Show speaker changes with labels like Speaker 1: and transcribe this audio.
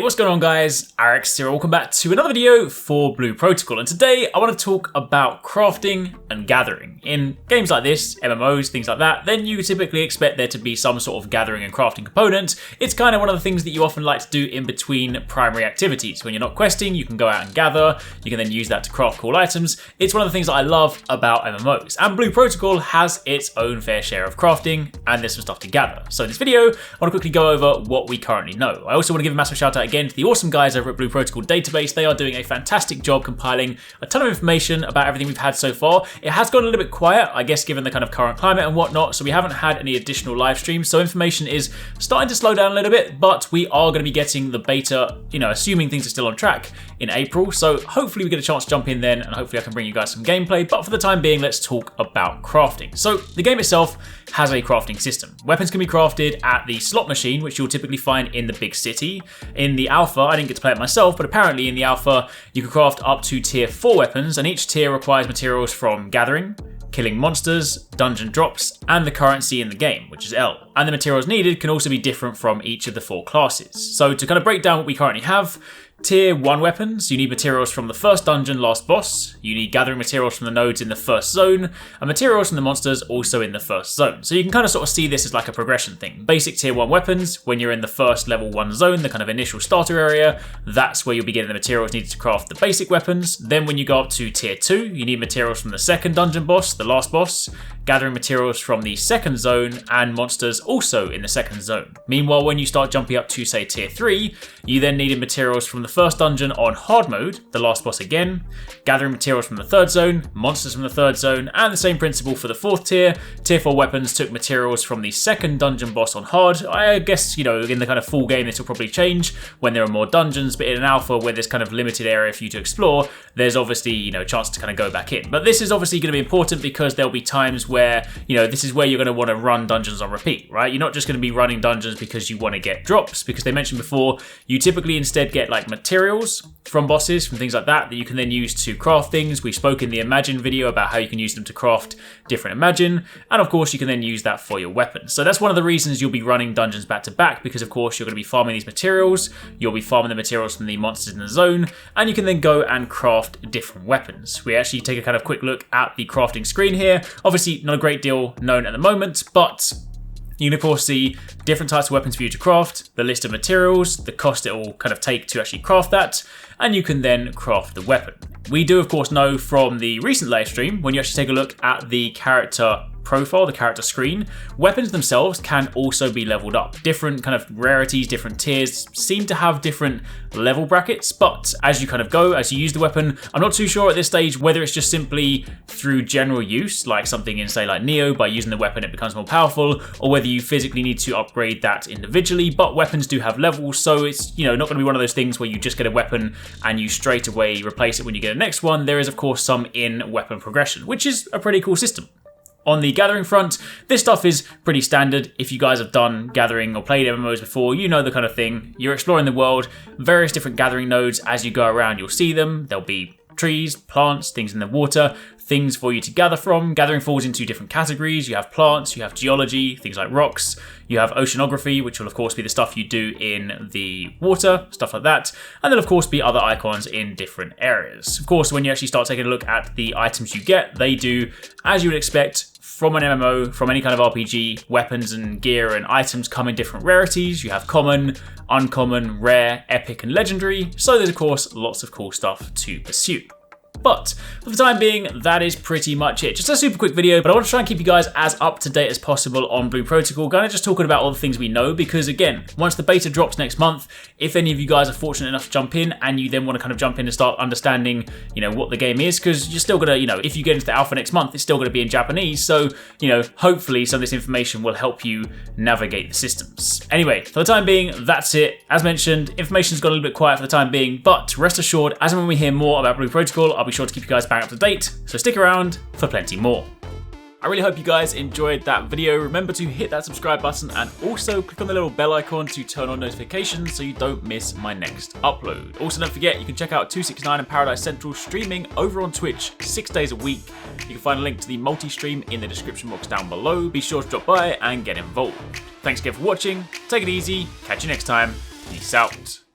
Speaker 1: what's going on guys? Arekkz here, welcome back to another video for Blue Protocol, and today I want to talk about crafting and gathering. In games like this, MMOs, things like that, then you typically expect there to be some sort of gathering and crafting component. It's kind of one of the things that you often like to do in between primary activities. When you're not questing, you can go out and gather, you can then use that to craft cool items. It's one of the things that I love about MMOs, and Blue Protocol has its own fair share of crafting, and there's some stuff to gather. So in this video, I want to quickly go over what we currently know. I also want to give a massive shout out again to the awesome guys over at Blue Protocol Database. They are doing a fantastic job compiling a ton of information about everything we've had so far. It has gone a little bit quiet, I guess, given the kind of current climate and whatnot, so we haven't had any additional live streams, so information is starting to slow down a little bit, but we are going to be getting the beta, assuming things are still on track, in April, so hopefully we get a chance to jump in then, and hopefully I can bring you guys some gameplay, but for the time being, let's talk about crafting. So the game itself has a crafting system. Weapons can be crafted at the slot machine, which you'll typically find in the big city. In the alpha, I didn't get to play it myself, but apparently in the alpha, you can craft up to tier 4 weapons, and each tier requires materials from gathering, killing monsters, dungeon drops, and the currency in the game, which is L. And the materials needed can also be different from each of the 4 classes. So to kind of break down what we currently have, Tier 1 weapons, you need materials from the first dungeon last boss, you need gathering materials from the nodes in the first zone, and materials from the monsters also in the first zone. So you can kind of sort of see this as like a progression thing. Basic tier 1 weapons, when you're in the first level 1 zone, the kind of initial starter area, that's where you'll be getting the materials needed to craft the basic weapons. Then when you go up to tier 2, you need materials from the second dungeon boss, the last boss, gathering materials from the second zone, and monsters also in the second zone. Meanwhile, when you start jumping up to say tier 3, you then needed materials from the first dungeon on hard mode, the last boss again, gathering materials from the third zone, monsters from the third zone, and the same principle for the 4th tier. Tier 4 weapons took materials from the second dungeon boss on hard. I guess, in the kind of full game this will probably change when there are more dungeons, but in an alpha where there's kind of limited area for you to explore, there's obviously, a chance to kind of go back in. But this is obviously going to be important because there'll be times where, this is where you're going to want to run dungeons on repeat, right? You're not just going to be running dungeons because you want to get drops, because they mentioned before, you typically instead get like materials from bosses, from things like that you can then use to craft things. We spoke in the Imagine video about how you can use them to craft different Imagine, and of course you can then use that for your weapons. So that's one of the reasons you'll be running dungeons back to back, because of course you're going to be farming these materials, you'll be farming the materials from the monsters in the zone, and you can then go and craft different weapons. We actually take a kind of quick look at the crafting screen here. Obviously not a great deal known at the moment, but you can of course see different types of weapons for you to craft, the list of materials, the cost it will kind of take to actually craft that, and you can then craft the weapon. We do of course know from the recent live stream, when you actually take a look at the character profile, the character screen, weapons themselves can also be leveled up. Different kind of rarities, different tiers seem to have different level brackets, but as you kind of go, as you use the weapon, I'm not too sure at this stage whether it's just simply through general use, like something in say like Neo, by using the weapon it becomes more powerful, or whether you physically need to upgrade that individually, but weapons do have levels, so it's not going to be one of those things where you just get a weapon and you straight away replace it when you get a next one. There is of course some in-weapon progression, which is a pretty cool system. On the gathering front, this stuff is pretty standard. If you guys have done gathering or played MMOs before, you know the kind of thing. You're exploring the world, various different gathering nodes. As you go around, you'll see them. There'll be trees, plants, things in the water, things for you to gather from. Gathering falls into different categories. You have plants, you have geology, things like rocks, you have oceanography, which will of course be the stuff you do in the water, stuff like that, and then of course be other icons in different areas. Of course, when you actually start taking a look at the items you get, they do, as you would expect, from an MMO, from any kind of RPG, weapons and gear and items come in different rarities. You have common, uncommon, rare, epic, and legendary. So there's of course lots of cool stuff to pursue. But for the time being, that is pretty much it. Just a super quick video, but I want to try and keep you guys as up to date as possible on Blue Protocol. Kind of just talking about all the things we know, because again, once the beta drops next month, if any of you guys are fortunate enough to jump in and you then want to kind of jump in and start understanding, what the game is, because you're still gonna, if you get into the alpha next month, it's still gonna be in Japanese. So, hopefully some of this information will help you navigate the systems. Anyway, for the time being, that's it. As mentioned, information's got a little bit quiet for the time being, but rest assured, as and when we hear more about Blue Protocol, I'll be sure to keep you guys back up to date, so stick around for plenty more. I really hope you guys enjoyed that video. Remember to hit that subscribe button and also click on the little bell icon to turn on notifications so you don't miss my next upload. Also, don't forget, you can check out 269 and Paradise Central streaming over on Twitch 6 days a week. You can find a link to the multi-stream in the description box down below. Be sure to drop by and get involved. Thanks again for watching. Take it easy. Catch you next time. Peace out.